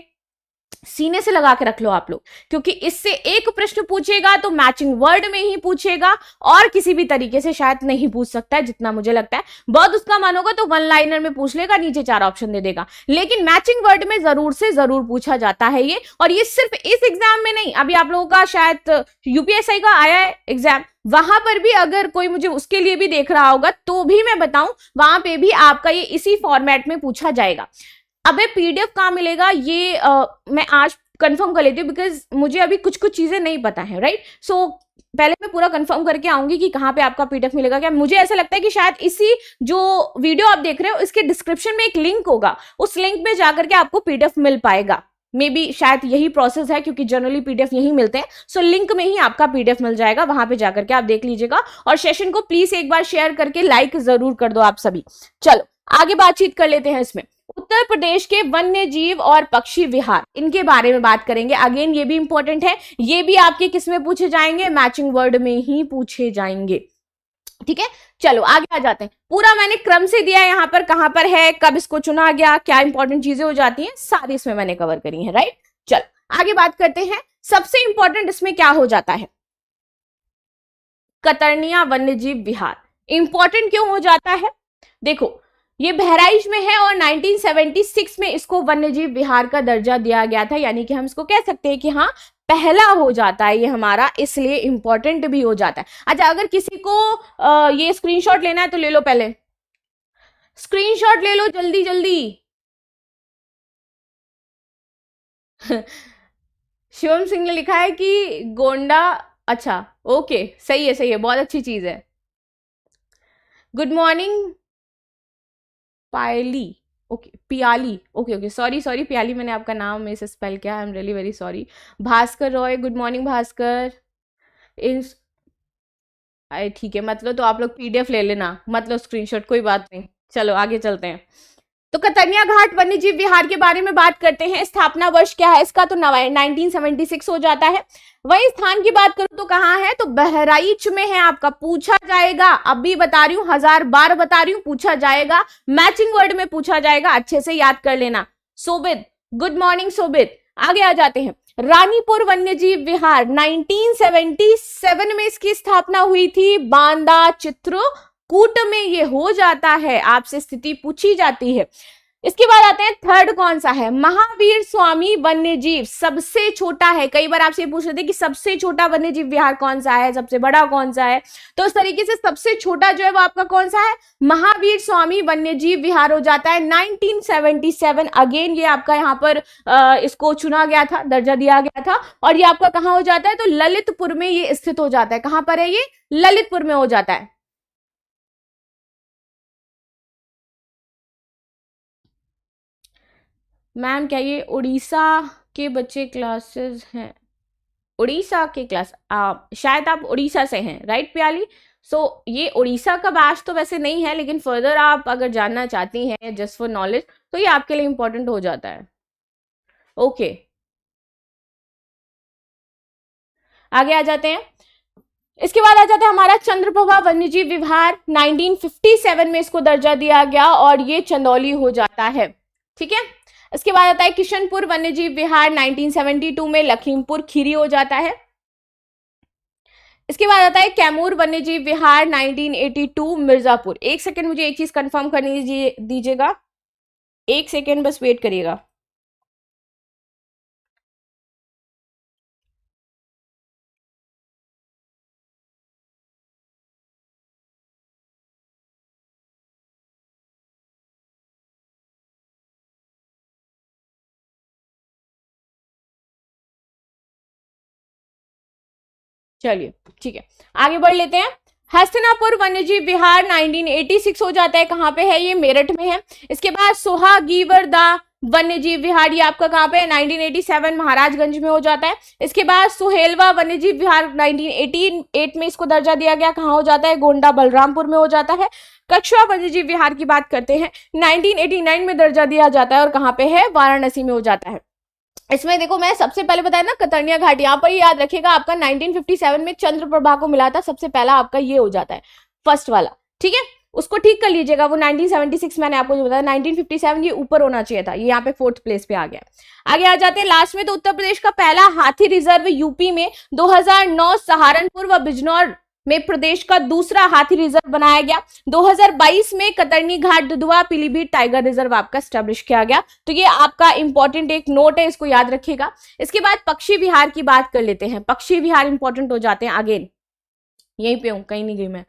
सीने से लगा के रख लो आप लोग, क्योंकि इससे एक प्रश्न पूछेगा तो मैचिंग वर्ड में ही पूछेगा और किसी भी तरीके से शायद नहीं पूछ सकता है, जितना मुझे लगता है। बहुत उसका मन होगा तो वन लाइनर में पूछ लेगा, नीचे 4 ऑप्शन दे देगा, लेकिन मैचिंग वर्ड में जरूर से जरूर पूछा जाता है ये। और ये सिर्फ इस एग्जाम में नहीं, अभी आप लोगों का शायद यूपीएससी का आया है एग्जाम, वहां पर भी अगर कोई मुझे उसके लिए भी देख रहा होगा तो भी मैं बताऊं, वहां पे भी आपका ये इसी फॉर्मेट में पूछा जाएगा। अबे पीडीएफ कहाँ मिलेगा ये मैं आज कंफर्म कर लेती हूँ, बिकॉज मुझे अभी कुछ कुछ चीजें नहीं पता है, राइट। सो पहले मैं पूरा कंफर्म करके आऊंगी कि कहाँ पे आपका पीडीएफ मिलेगा। क्या मुझे ऐसा लगता है कि शायद इसी जो वीडियो आप देख रहे हो इसके डिस्क्रिप्शन में एक लिंक होगा, उस लिंक में जाकर के आपको पीडीएफ मिल पाएगा। मे बी शायद यही प्रोसेस है, क्योंकि जनरली पीडीएफ यही मिलते हैं। सो लिंक में ही आपका पीडीएफ मिल जाएगा, वहां पे जाकर के आप देख लीजिएगा। और सेशन को प्लीज एक बार शेयर करके लाइक जरूर कर दो आप सभी। चलो आगे बातचीत कर लेते हैं। इसमें उत्तर प्रदेश के वन्य जीव और पक्षी विहार, इनके बारे में बात करेंगे। अगेन ये भी इंपॉर्टेंट है, ये भी आपके किस में पूछे जाएंगे, मैचिंग वर्ड में ही पूछे जाएंगे, ठीक है। चलो आगे आ जाते हैं। पूरा मैंने क्रम से दिया है, यहाँ पर कहां पर है, कब इसको चुना गया, क्या इंपॉर्टेंट चीजें हो जाती हैं, सारी इसमें मैंने कवर करी है, राइट। चलो आगे बात करते हैं। सबसे इंपॉर्टेंट इसमें क्या हो जाता है, कतर्निया वन्यजीव विहार। इंपॉर्टेंट क्यों हो जाता है, देखो ये बहराइच में है और 1976 में इसको वन्यजीव विहार का दर्जा दिया गया था, यानी कि हम इसको कह सकते हैं कि हाँ पहला हो जाता है ये हमारा, इसलिए इंपॉर्टेंट भी हो जाता है। अच्छा अगर किसी को ये स्क्रीनशॉट लेना है तो ले लो, पहले स्क्रीनशॉट ले लो जल्दी जल्दी। शिवम सिंह ने लिखा है कि गोंडा, अच्छा ओके सही है सही है, बहुत अच्छी चीज है। गुड मॉर्निंग पायली, okay Piyali, okay okay sorry sorry Piyali, मैंने आपका नाम में से स्पेल किया, I am really very sorry. Bhaskar Roy, good morning Bhaskar. ठीक है, मतलब तो आप लोग पीडीएफ ले लेना, मतलब स्क्रीनशॉट, कोई बात नहीं। चलो आगे चलते हैं। तो कतर्निया घाट वन्यजीव विहार के बारे में बात करते हैं। स्थापना वर्ष क्या है इसका, तो 1976 हो जाता है। वही स्थान की बात करूं तो कहां है, तो बहराइच में है आपका, पूछा जाएगा, अभी बता रही हूं, 1000 बार बता रही हूं, पूछा जाएगा, मैचिंग वर्ड में पूछा जाएगा, अच्छे से याद कर लेना। सोबित, गुड मॉर्निंग सोबित। आगे आ जाते हैं। रानीपुर वन्यजीव विहार 1977 में इसकी स्थापना हुई थी, बांदा चित्रकूट में ये हो जाता है, आपसे स्थिति पूछी जाती है। इसके बाद आते हैं थर्ड कौन सा है, महावीर स्वामी वन्यजीव, सबसे छोटा है। कई बार आपसे पूछ रहे थे कि सबसे छोटा वन्यजीव विहार कौन सा है, सबसे बड़ा कौन सा है, तो इस तरीके से सबसे छोटा जो है वो आपका कौन सा है, महावीर स्वामी वन्यजीव विहार हो जाता है 1977। अगेन ये आपका यहाँ पर इसको चुना गया था, दर्जा दिया गया था, और ये आपका कहाँ हो जाता है, तो ललितपुर में ये स्थित हो जाता है। कहां पर है ये, ललितपुर में हो जाता है। मैम क्या ये उड़ीसा के बच्चे क्लासेस हैं, उड़ीसा के क्लास, शायद आप उड़ीसा से हैं, राइट प्याली। सो ये उड़ीसा का बैच तो वैसे नहीं है, लेकिन फर्दर आप अगर जानना चाहती हैं जस्ट फॉर नॉलेज तो ये आपके लिए इंपॉर्टेंट हो जाता है। ओके आगे आ जाते हैं। इसके बाद आ जाता है हमारा चंद्रप्रभा वन्यजीव विहार, 1957 में इसको दर्जा दिया गया और ये चंदौली हो जाता है, ठीक है। इसके बाद आता है किशनपुर वन्यजीव विहार, 1972 में लखीमपुर खीरी हो जाता है। इसके बाद आता है कैमूर वन्यजीव विहार, 1982 मिर्जापुर। एक सेकेंड मुझे एक चीज कंफर्म करने दीजिएगा, एक सेकेंड बस वेट करिएगा। चलिए ठीक है आगे बढ़ लेते हैं। हस्तिनापुर वन्यजीव विहार 1986 हो जाता है, कहां पे है ये, मेरठ में है। इसके बाद सोहागीवरदा वन्यजीव विहार, ये आपका कहां पे है, 1987 महाराजगंज में हो जाता है। इसके बाद सुहेलवा वन्यजीव विहार 1988 में इसको दर्जा दिया गया, कहां हो जाता है, गोंडा बलरामपुर में हो जाता है। कछुआ वन्यजीव विहार की बात करते हैं, 1989 में दर्जा दिया जाता है और कहां पे है, वाराणसी में हो जाता है। इसमें देखो मैं सबसे पहले बताया ना कतर्निया घाट, यहाँ पर याद रखिएगा आपका 1957 में चंद्रप्रभा को मिला था, सबसे पहला आपका ये हो जाता है फर्स्ट वाला, ठीक है। उसको ठीक कर लीजिएगा। वो 1976 मैंने आपको जो बताया, 1957 ये ऊपर होना चाहिए था, ये यहाँ पे 4th प्लेस पे आ गया। आगे आ जाते हैं लास्ट में। तो उत्तर प्रदेश का पहला हाथी रिजर्व यूपी में 2009 सहारनपुर व बिजनौर में प्रदेश का दूसरा हाथी रिजर्व बनाया गया। 2022 में कतरनी घाट दुधवा पीलीभीत टाइगर रिजर्व आपका स्टैब्लिश किया गया। तो ये आपका इंपॉर्टेंट एक नोट है, इसको याद रखिएगा। इसके बाद पक्षी विहार की बात कर लेते हैं। पक्षी विहार इंपॉर्टेंट हो जाते हैं। अगेन यहीं पे हूं, कहीं नहीं गई मैं।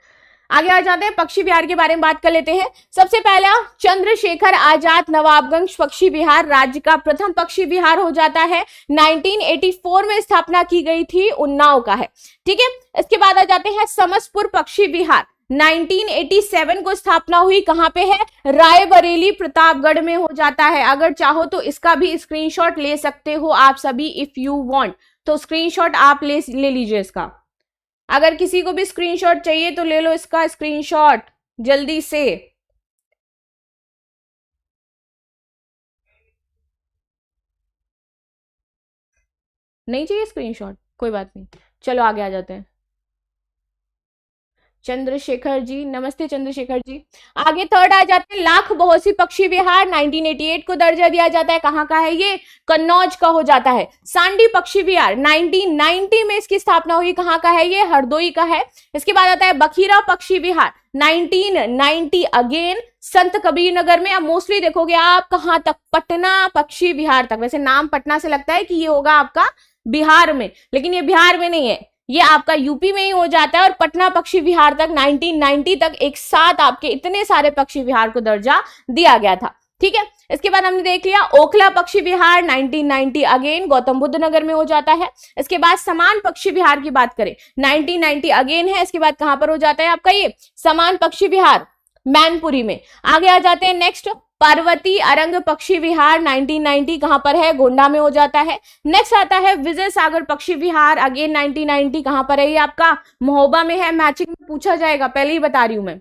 आगे आ जाते हैं, पक्षी विहार के बारे में बात कर लेते हैं। सबसे पहला चंद्रशेखर आजाद नवाबगंज पक्षी विहार राज्य का प्रथम पक्षी विहार हो जाता है। 1984 में स्थापना की गई थी, उन्नाव का है। ठीक है, इसके बाद आ जाते हैं समसपुर पक्षी विहार। 1987 को स्थापना हुई, कहां पे है? रायबरेली प्रतापगढ़ में हो जाता है। अगर चाहो तो इसका भी स्क्रीनशॉट ले सकते हो आप सभी, इफ यू वांट तो स्क्रीनशॉट आप ले लीजिए इसका। अगर किसी को भी स्क्रीनशॉट चाहिए तो ले लो इसका स्क्रीनशॉट जल्दी से। नहीं चाहिए स्क्रीनशॉट, कोई बात नहीं, चलो आगे आ जाते हैं। चंद्रशेखर जी, नमस्ते चंद्रशेखर जी। आगे थर्ड आ जाते हैं लाख बहोसी पक्षी विहार। 1988 को दर्जा दिया जाता है। कहाँ का है ये? कन्नौज का हो जाता है। सांडी पक्षी विहार 1990 में इसकी स्थापना हुई। कहाँ का है ये? हरदोई का है। इसके बाद आता है बखीरा पक्षी विहार 1990 अगेन संत कबीर नगर में। अब मोस्टली देखोगे आप कहां तक? पटना पक्षी विहार तक। वैसे नाम पटना से लगता है कि ये होगा आपका बिहार में, लेकिन ये बिहार में नहीं है, ये आपका यूपी में ही हो जाता है। और पटना पक्षी विहार तक 1990 तक एक साथ आपके इतने सारे पक्षी विहार को दर्जा दिया गया था। ठीक है, इसके बाद हमने देख लिया ओखला पक्षी विहार 1990 अगेन गौतम बुद्ध नगर में हो जाता है। इसके बाद समान पक्षी विहार की बात करें 1990 अगेन है। इसके बाद कहां पर हो जाता है आपका ये समान पक्षी विहार? मैनपुरी में। आगे आ जाते हैं नेक्स्ट पार्वती अरंग पक्षी विहार 1990 कहां पर है? गोंडा में हो जाता है। नेक्स्ट आता है विजय सागर पक्षी विहार अगेन 1990 कहां पर है? ये आपका महोबा में है। मैचिंग में पूछा जाएगा, पहले ही बता रही हूं मैं।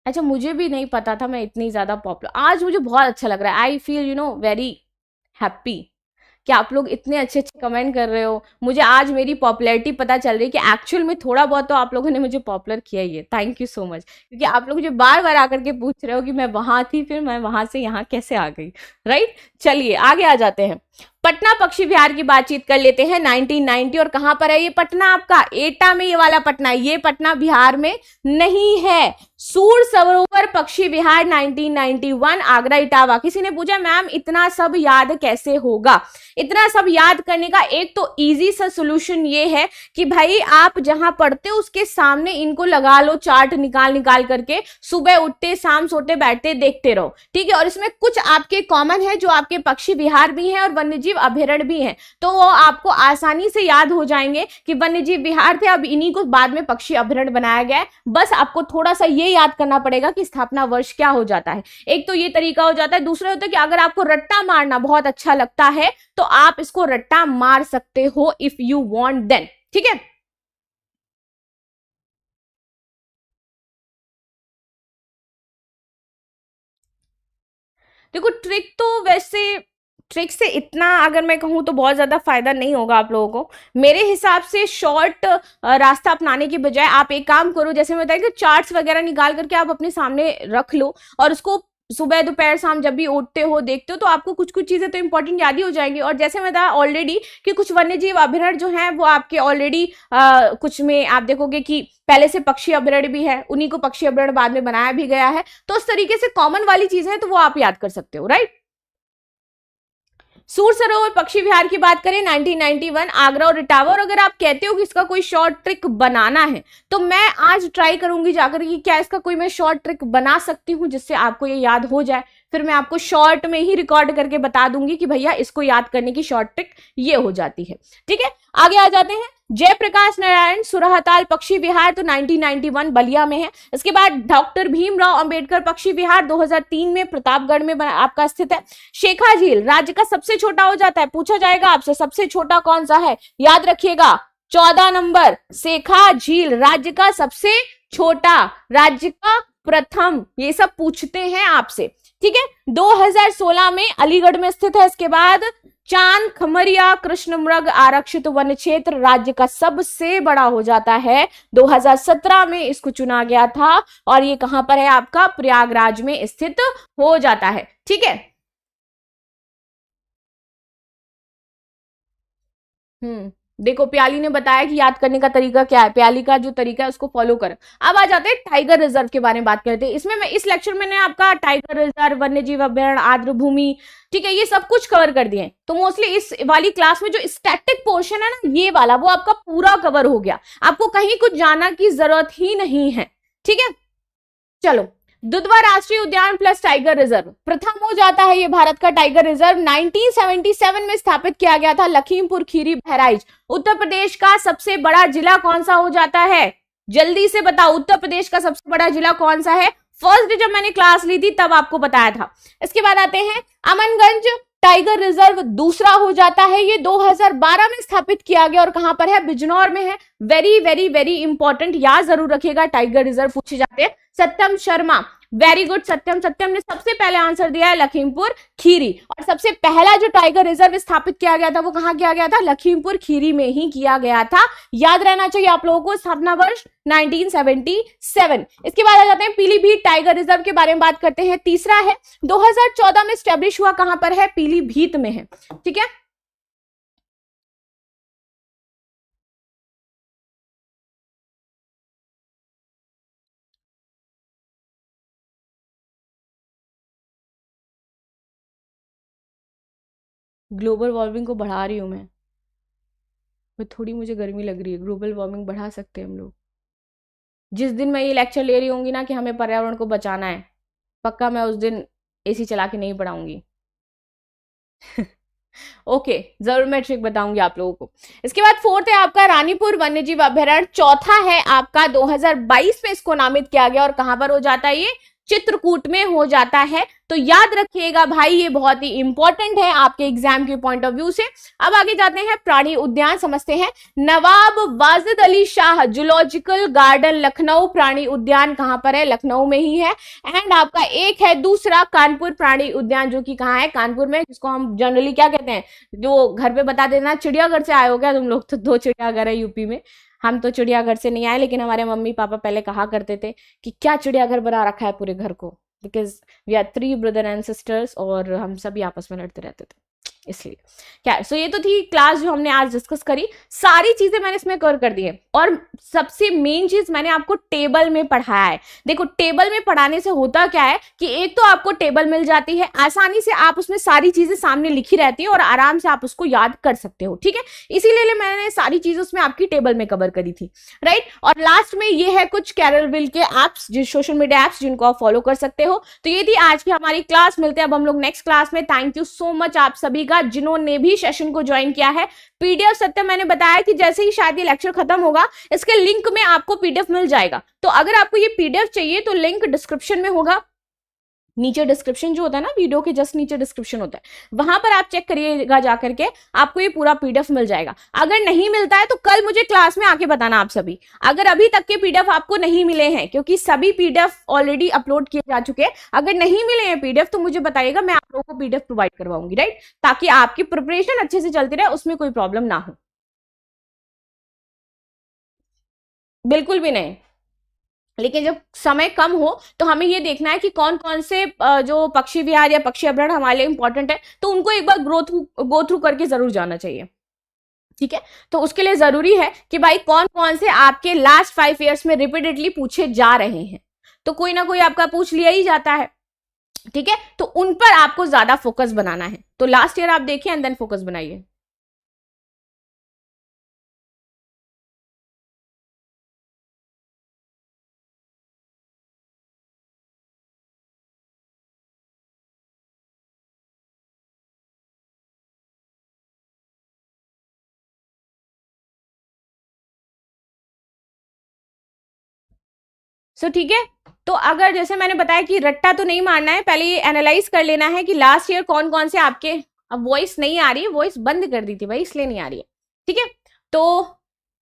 अच्छा, मुझे भी नहीं पता था मैं इतनी ज्यादा पॉपुलर। आज मुझे बहुत अच्छा लग रहा है। आई फील वेरी हैप्पी कि आप लोग इतने अच्छे अच्छे कमेंट कर रहे हो। मुझे आज मेरी पॉपुलैरिटी पता चल रही है कि एक्चुअल में थोड़ा बहुत तो आप लोगों ने मुझे पॉपुलर किया ही है। थैंक यू सो मच, क्योंकि आप लोग मुझे बार बार आकर के पूछ रहे हो कि मैं वहां थी, फिर मैं वहां से यहाँ कैसे आ गई, राइट। चलिए आगे आ जाते हैं। पटना पक्षी विहार की बातचीत कर लेते हैं 1990। और कहां पर है ये पटना? आपका एटा में ये वाला पटना। ये पटना बिहार में नहीं है। सूर सरोवर पक्षी विहार 1991 आगरा इटावा। किसी ने पूछा मैम इतना सब याद कैसे होगा? इतना सब याद करने का एक तो इजी सा सोल्यूशन ये है कि भाई आप जहां पढ़ते हो उसके सामने इनको लगा लो, चार्ट निकाल निकाल करके, सुबह उठते शाम सोते बैठते देखते रहो। ठीक है, और इसमें कुछ आपके कॉमन है जो आपके पक्षी विहार भी हैं और वन्यजीव अभयारण्य भी हैं, तो वो आपको आसानी से याद हो जाएंगे कि वन्यजीव विहार थे, अब इन्हीं को बाद में पक्षी अभयारण्य बनाया गया है। बस आपको थोड़ा सा ये याद करना पड़ेगा कि स्थापना वर्ष क्या हो जाता है। एक तो ये तरीका हो जाता है। दूसरा होता है कि अगर आपको रट्टा मारना बहुत अच्छा लगता है तो आप इसको रट्टा मार सकते हो इफ यू वांट देन। ठीक है, देखो ट्रिक तो वैसे ट्रिक से इतना अगर मैं कहूँ तो बहुत ज्यादा फायदा नहीं होगा आप लोगों को। मेरे हिसाब से शॉर्ट रास्ता अपनाने की बजाय आप एक काम करो, जैसे मैं बताया कि चार्ट्स वगैरह निकाल करके आप अपने सामने रख लो और उसको सुबह दोपहर शाम जब भी उठते हो देखते हो तो आपको कुछ कुछ चीजें तो इंपॉर्टेंट याद ही हो जाएंगी। और जैसे मैं बताया ऑलरेडी कि कुछ वन्यजीव अभयारण्य जो है वो आपके ऑलरेडी कुछ में आप देखोगे कि पहले से पक्षी अभयारण्य भी है, उन्हीं को पक्षी अभयारण्य बाद में बनाया भी गया है। तो उस तरीके से कॉमन वाली चीज है तो वो आप याद कर सकते हो, राइट। सूर सरोवर पक्षी विहार की बात करें 1991 आगरा और इटावा। और अगर आप कहते हो कि इसका कोई शॉर्ट ट्रिक बनाना है तो मैं आज ट्राई करूंगी जाकर कि क्या इसका कोई मैं शॉर्ट ट्रिक बना सकती हूं जिससे आपको ये याद हो जाए। फिर मैं आपको शॉर्ट में ही रिकॉर्ड करके बता दूंगी कि भैया इसको याद करने की शॉर्ट ट्रिक ये हो जाती है। ठीक है, आगे आ जाते हैं। जयप्रकाश नारायण सुरहताल पक्षी विहार तो 1991 बलिया में है। इसके बाद डॉक्टर भीमराव अंबेडकर पक्षी विहार 2003 में प्रतापगढ़ में आपका स्थित है। शेखा झील राज्य का सबसे छोटा हो जाता है। पूछा जाएगा आपसे सबसे छोटा कौन सा है, याद रखिएगा 14 नंबर। शेखा झील राज्य का सबसे छोटा, राज्य का प्रथम, ये सब पूछते हैं आपसे। ठीक है, 2016 में अलीगढ़ में स्थित है। इसके बाद चांद खमरिया कृष्णमृग आरक्षित वन क्षेत्र राज्य का सबसे बड़ा हो जाता है। 2017 में इसको चुना गया था और ये कहां पर है आपका, प्रयागराज में स्थित हो जाता है। ठीक है। देखो प्याली ने बताया कि याद करने का तरीका क्या है, प्याली का जो तरीका है उसको फॉलो कर। अब आ जाते हैं टाइगर रिजर्व के बारे में बात करते हैं। इसमें मैं इस लेक्चर में ने आपका टाइगर रिजर्व, वन्य जीव अभ्यारण्य, आर्द्र भूमि, ठीक है, ये सब कुछ कवर कर दिए। तो मोस्टली इस वाली क्लास में जो स्टैटिक पोर्शन है ना, ये वाला वो आपका पूरा कवर हो गया, आपको कहीं कुछ जाना की जरूरत ही नहीं है। ठीक है, चलो दुधवा राष्ट्रीय उद्यान प्लस टाइगर रिजर्व प्रथम हो जाता है। ये भारत का टाइगर रिजर्व 1977 में स्थापित किया गया था, लखीमपुर खीरी बहराइच। उत्तर प्रदेश का सबसे बड़ा जिला कौन सा हो जाता है, जल्दी से बताओ, उत्तर प्रदेश का सबसे बड़ा जिला कौन सा है। फर्स्ट डे जब मैंने क्लास ली थी तब आपको बताया था। इसके बाद आते हैं अमनगंज टाइगर रिजर्व दूसरा हो जाता है। ये 2012 में स्थापित किया गया और कहां पर है, बिजनौर में है। वेरी वेरी वेरी इंपॉर्टेंट, याद जरूर रखिएगा, टाइगर रिजर्व पूछे जाते हैं। सत्यम शर्मा, वेरी गुड सत्यम, सत्यम ने सबसे पहले आंसर दिया है लखीमपुर खीरी। और सबसे पहला जो टाइगर रिजर्व स्थापित किया गया था वो कहां किया गया था, लखीमपुर खीरी में ही किया गया था। याद रहना चाहिए आप लोगों को, स्थापना वर्ष 1977। इसके बाद आ जाते हैं पीलीभीत टाइगर रिजर्व के बारे में बात करते हैं। तीसरा है, 2014 में स्टैब्लिश हुआ, कहां पर है, पीलीभीत में है। ठीक है, ग्लोबल वार्मिंग को बढ़ा रही हूं मैं थोड़ी, मुझे गर्मी लग रही है, ग्लोबल वार्मिंग बढ़ा सकते हैं हम लोग। जिस दिन मैं ये लेक्चर ले रही होंगी ना कि हमें पर्यावरण को बचाना है, पक्का मैं उस दिन एसी चला के नहीं पढ़ाऊंगी। ओके, जरूर मैं ट्रिक बताऊंगी आप लोगों को। इसके बाद फोर्थ है आपका रानीपुर वन्यजीव अभ्यारण्य। चौथा है आपका 2022 में इसको नामित किया गया और कहां पर हो जाता है, ये चित्रकूट में हो जाता है। तो याद रखिएगा भाई, ये बहुत ही इंपॉर्टेंट है आपके एग्जाम के पॉइंट ऑफ व्यू से। अब आगे जाते हैं प्राणी उद्यान समझते हैं। नवाब वाजिद अली शाह जूलॉजिकल गार्डन लखनऊ प्राणी उद्यान कहां पर है, लखनऊ में ही है। एंड आपका एक है दूसरा कानपुर प्राणी उद्यान, जो कि कहां है, कानपुर में, जिसको हम जनरली क्या कहते हैं, जो घर पे बता देना, चिड़ियाघर से आए हो क्या तुम लोग, तो 2 चिड़ियाघर है यूपी में। हम तो चिड़ियाघर से नहीं आए, लेकिन हमारे मम्मी पापा पहले कहा करते थे कि क्या चिड़ियाघर बना रखा है पूरे घर को, because we are 3 brother and sisters और हम सभी आपस में लड़ते रहते थे, इसलिए क्या। सो ये तो थी क्लास जो हमने आज डिस्कस करी, सारी चीजें मैंने इसमें कवर कर दी है। और सबसे मेन चीज मैंने आपको टेबल में पढ़ाया है। देखो टेबल में पढ़ाने से होता क्या है कि एक तो आपको टेबल मिल जाती है आसानी से, आप उसमें सारी चीजें सामने लिखी रहती है और आराम से आप उसको याद कर सकते हो। ठीक है, इसीलिए मैंने सारी चीजें उसमें आपकी टेबल में कवर करी थी, राइट। और लास्ट में ये है कुछ कैरलविल के एप्स, जो सोशल मीडिया एप्स, जिनको आप फॉलो कर सकते हो। तो ये थी आज की हमारी क्लास, मिलते हैं अब हम लोग नेक्स्ट क्लास में। थैंक यू सो मच आप सभी का जिन्होंने भी सेशन को ज्वाइन किया है। पीडीएफ सत्य मैंने बताया कि जैसे ही शायद ये लेक्चर खत्म होगा, इसके लिंक में आपको पीडीएफ मिल जाएगा। तो अगर आपको ये पीडीएफ चाहिए तो लिंक डिस्क्रिप्शन में होगा, नीचे डिस्क्रिप्शन जो होता है ना, वीडियो के जस्ट नीचे डिस्क्रिप्शन होता है, वहां पर आप चेक करिएगा जाकर के, आपको ये पूरा पीडीएफ मिल जाएगा। अगर नहीं मिलता है तो कल मुझे क्लास में आके बताना आप सभी, अगर अभी तक के पीडीएफ आपको नहीं मिले हैं, क्योंकि सभी पीडीएफ ऑलरेडी अपलोड किए जा चुके हैं। अगर नहीं मिले हैं पीडीएफ तो मुझे बताइएगा, मैं आप लोगों को पीडीएफ प्रोवाइड करवाऊंगी, राइट, ताकि आपकी प्रिपरेशन अच्छे से चलती रहे, उसमें कोई प्रॉब्लम ना हो। बिल्कुल भी नहीं, लेकिन जब समय कम हो तो हमें ये देखना है कि कौन कौन से जो पक्षी विहार या पक्षी अभ्यारण्य हमारे लिए इंपॉर्टेंट है, तो उनको एक बार गो थ्रू करके जरूर जाना चाहिए। ठीक है, तो उसके लिए जरूरी है कि भाई कौन कौन से आपके लास्ट 5 ईयर्स में रिपीटेडली पूछे जा रहे हैं, तो कोई ना कोई आपका पूछ लिया ही जाता है। ठीक है, तो उन पर आपको ज्यादा फोकस बनाना है। तो लास्ट ईयर आप देखिए एंड देन फोकस बनाइए। सो ठीक है, तो अगर जैसे मैंने बताया कि रट्टा तो नहीं मारना है, पहले ये एनालाइज कर लेना है कि लास्ट ईयर कौन कौन से आपके, अब वॉइस नहीं आ रही है, वॉइस बंद कर दी थी भाई इसलिए नहीं आ रही है। ठीक है, तो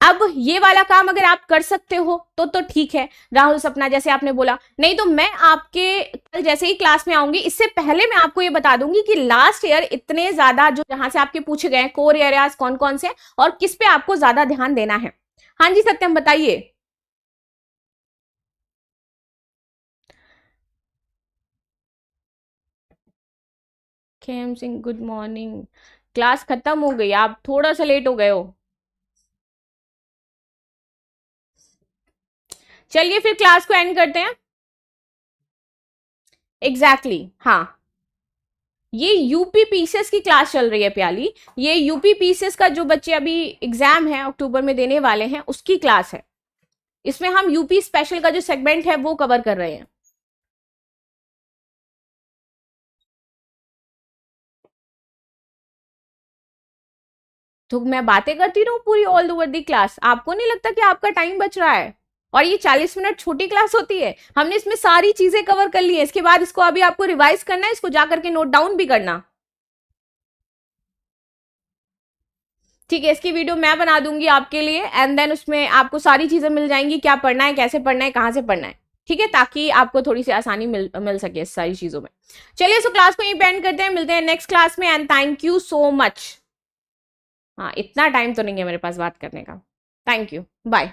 अब ये वाला काम अगर आप कर सकते हो तो ठीक है राहुल सपना, जैसे आपने बोला। नहीं तो मैं आपके कल जैसे ही क्लास में आऊंगी, इससे पहले मैं आपको ये बता दूंगी कि लास्ट ईयर इतने ज्यादा जो जहां से आपके पूछे गए कोर एरियाज कौन कौन से और किस पे आपको ज्यादा ध्यान देना है। हाँ जी सत्यम बताइए। Khem Singh good morning. Class खत्म हो गई, आप थोड़ा सा लेट हो गए हो। चलिए फिर क्लास को एंड करते हैं। एग्जैक्टली हाँ, ये यूपी पीसीएस की क्लास चल रही है प्याली। ये यूपी पीसीएस का जो बच्चे अभी एग्जाम है अक्टूबर में देने वाले हैं उसकी क्लास है। इसमें हम यूपी स्पेशल का जो सेगमेंट है वो कवर कर रहे हैं। तो मैं बातें करती रहूं पूरी ऑल ओवर दी क्लास? आपको नहीं लगता कि आपका टाइम बच रहा है? और ये 40 मिनट छोटी क्लास होती है, हमने इसमें सारी चीजें कवर कर ली है। इसके बाद इसको अभी आपको रिवाइज करना है, इसको जाकर के नोट डाउन भी करना। ठीक है, इसकी वीडियो मैं बना दूंगी आपके लिए एंड देन उसमें आपको सारी चीजें मिल जाएंगी, क्या पढ़ना है, कैसे पढ़ना है, कहां से पढ़ना है। ठीक है, ताकि आपको थोड़ी सी आसानी मिल सके इस सारी चीजों में। चलिए सो क्लास को यहीं पे एंड करते हैं, मिलते हैं नेक्स्ट क्लास में and thank you so much. हाँ, इतना टाइम तो नहीं है मेरे पास बात करने का। Thank you, bye.